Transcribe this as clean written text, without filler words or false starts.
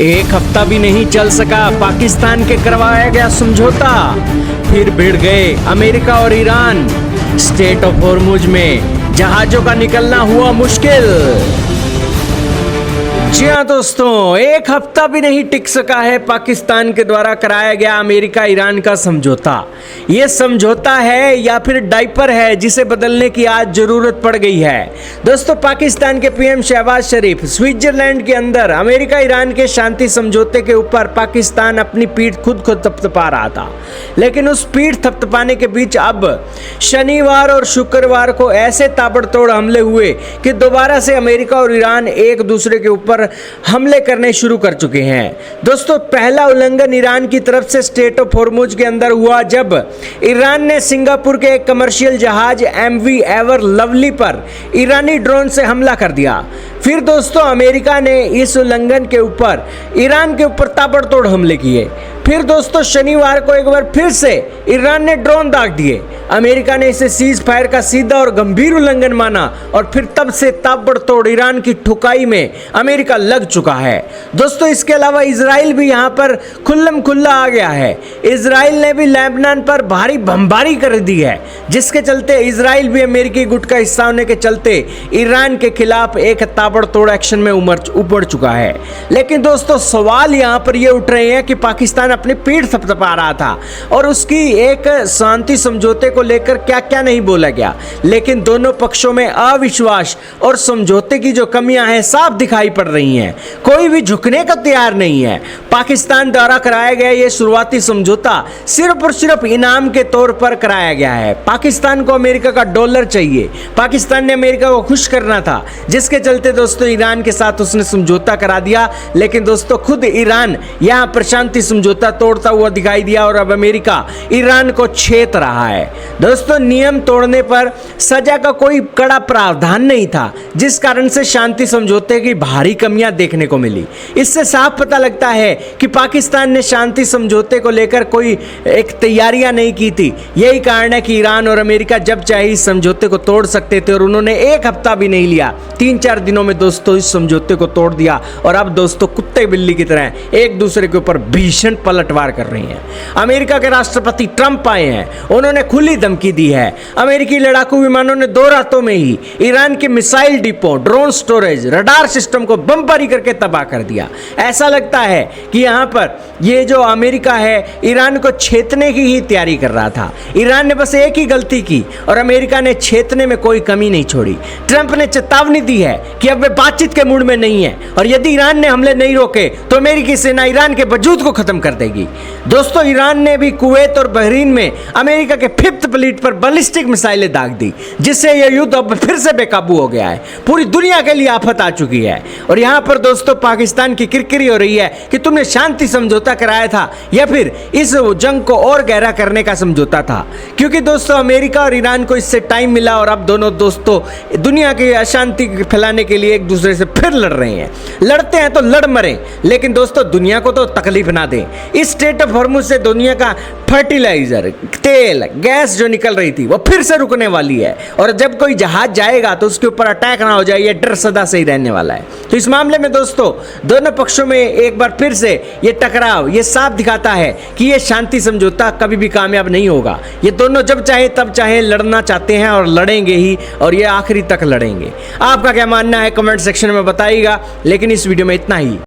एक हफ्ता भी नहीं चल सका पाकिस्तान के करवाया गया समझौता, फिर भिड़ गए अमेरिका और ईरान। स्ट्रेट ऑफ हॉर्मुज में जहाजों का निकलना हुआ मुश्किल। जी हाँ दोस्तों, एक हफ्ता भी नहीं टिक सका है पाकिस्तान के द्वारा कराया गया अमेरिका ईरान का समझौता। ये समझौता है या फिर डाइपर है जिसे बदलने की आज जरूरत पड़ गई है। दोस्तों, पाकिस्तान के पीएम शहबाज शरीफ स्विट्जरलैंड के अंदर अमेरिका ईरान के शांति समझौते के ऊपर पाकिस्तान अपनी पीठ खुद थपथपा रहा था, लेकिन उस पीठ थपथपाने के बीच अब शनिवार और शुक्रवार को ऐसे ताबड़तोड़ हमले हुए कि दोबारा से अमेरिका और ईरान एक दूसरे के ऊपर हमले करने शुरू कर चुके हैं। दोस्तों, पहला उल्लंघन ईरान की तरफ से स्ट्रेट ऑफ हॉर्मुज के अंदर हुआ जब ईरान ने सिंगापुर के एक कमर्शियल जहाज एमवी एवर लवली पर ईरानी ड्रोन से हमला कर दिया। फिर दोस्तों, अमेरिका ने इस उल्लंघन के ऊपर ईरान के ऊपर ताबड़तोड़ हमले किए। फिर दोस्तों, शनिवार को एक बार फिर से ईरान ने ड्रोन दाग दिए। अमेरिका ने इसे सीज फायर का सीधा और गंभीर उल्लंघन माना और फिर तब से ताबड़तोड़ ईरान की ठुकाई में अमेरिका लग चुका है। दोस्तों, इसके अलावा इजराइल भी यहाँ पर खुल्लम खुल्ला आ गया है। इजराइल ने भी लेबनान पर भारी बमबारी कर दी है, जिसके चलते इजराइल भी अमेरिकी गुट का हिस्सा होने के चलते ईरान के खिलाफ एक ताबड़तोड़ एक्शन में उमड़ चुका है। लेकिन दोस्तों, सवाल यहाँ पर ये उठ रहे हैं कि पाकिस्तान अपनी पीठ थपथपा रहा था और उसकी एक शांति समझौते को लेकर क्या क्या नहीं बोला गया, लेकिन दोनों पक्षों में अविश्वास और समझौते की जो कमियां हैं साफ दिखाई पड़ रही हैं। कोई भी झुकने का तैयार नहीं है। पाकिस्तान द्वारा कराया गया ये शुरुआती समझौता सिर्फ और सिर्फ इनाम के तौर पर कराया गया है। पाकिस्तान को अमेरिका का डॉलर चाहिए। पाकिस्तान ने अमेरिका को खुश करना था, जिसके चलते दोस्तों ईरान के साथ उसने समझौता करा दिया। लेकिन दोस्तों, खुद ईरान यहां पर शांति समझौता तोड़ता हुआ दिखाई दिया और अब अमेरिका ईरान को छेत रहा है। दोस्तों, नियम तोड़ने पर सजा का कोई कड़ा प्रावधान नहीं था, जिस कारण से शांति समझौते की भारी कमियां देखने को मिली। इससे साफ पता लगता है कि पाकिस्तान ने शांति समझौते को लेकर कोई एक तैयारियां नहीं की थी। यही कारण है कि ईरान और अमेरिका जब चाहे इस समझौते को तोड़ सकते थे और उन्होंने एक हफ्ता भी नहीं लिया, 3-4 दिनों में दोस्तों इस समझौते को तोड़ दिया। और अब दोस्तों, कुत्ते बिल्ली की तरह एक दूसरे के ऊपर भीषण पलटवार कर रही हैं। अमेरिका के राष्ट्रपति ट्रंप आए हैं, उन्होंने खुली धमकी दी है। अमेरिकी लड़ाकू विमानों ने 2 रातों में ही ईरान के missile depot, drone storage, radar system को बमबारी करके तबाह कर दिया। ऐसा लगता है कि यहाँ पर ये जो अमेरिका है ईरान को छेतने की ही तैयारी कर रहा था। ईरान ने बस एक ही गलती की और अमेरिका ने छेतने में कोई कमी नहीं छोड़ी। ट्रंप ने चेतावनी दी है कि अब वे बातचीत के मूड में नहीं है और यदि ईरान ने हमले नहीं रोके तो अमेरिकी सेना ईरान के वजूद को खत्म कर देगी। दोस्तों, ईरान ने भी कुवैत और बहरीन में अमेरिका के 5th फ्लीट पर बैलिस्टिक मिसाइलें दाग दी, जिससे यह युद्ध अब फिर से बेकाबू हो गया है। पूरी दुनिया के लिए आफत आ चुकी है। और यहाँ पर दोस्तों, पाकिस्तान की किरकिरी हो रही है कि तुमने शांति समझौता कराया था या फिर इस जंग को और गहरा करने का समझौता था। क्योंकि दोस्तों, अमेरिका और ईरान को इससे टाइम मिला और अब दोनों दोस्तों दुनिया की अशांति फैलाने के लिए एक दूसरे से फिर लड़ रहे हैं। लड़ते हैं तो लड़ मरे, लेकिन दोस्तों दुनिया को तो तकलीफ ना दें। इस स्ट्रेट ऑफ हॉर्मुज से दुनिया का फर्टिलाइजर, तेल, गैस जो निकल रही थी वो फिर से रुकने वाली है। और जब कोई जहाज जाएगा तो उसके ऊपर अटैक ना हो जाए, ये डर सदा से ही रहने वाला है। तो इस मामले में दोस्तों, दोनों पक्षों में एक बार फिर से ये टकराव ये साफ दिखाता है कि ये शांति समझौता कभी भी कामयाब नहीं होगा। ये दोनों जब चाहे तब चाहे लड़ना चाहते हैं और लड़ेंगे ही, और ये आखिरी तक लड़ेंगे। आपका क्या मानना है कमेंट सेक्शन में बताइएगा। लेकिन इस वीडियो में इतना ही।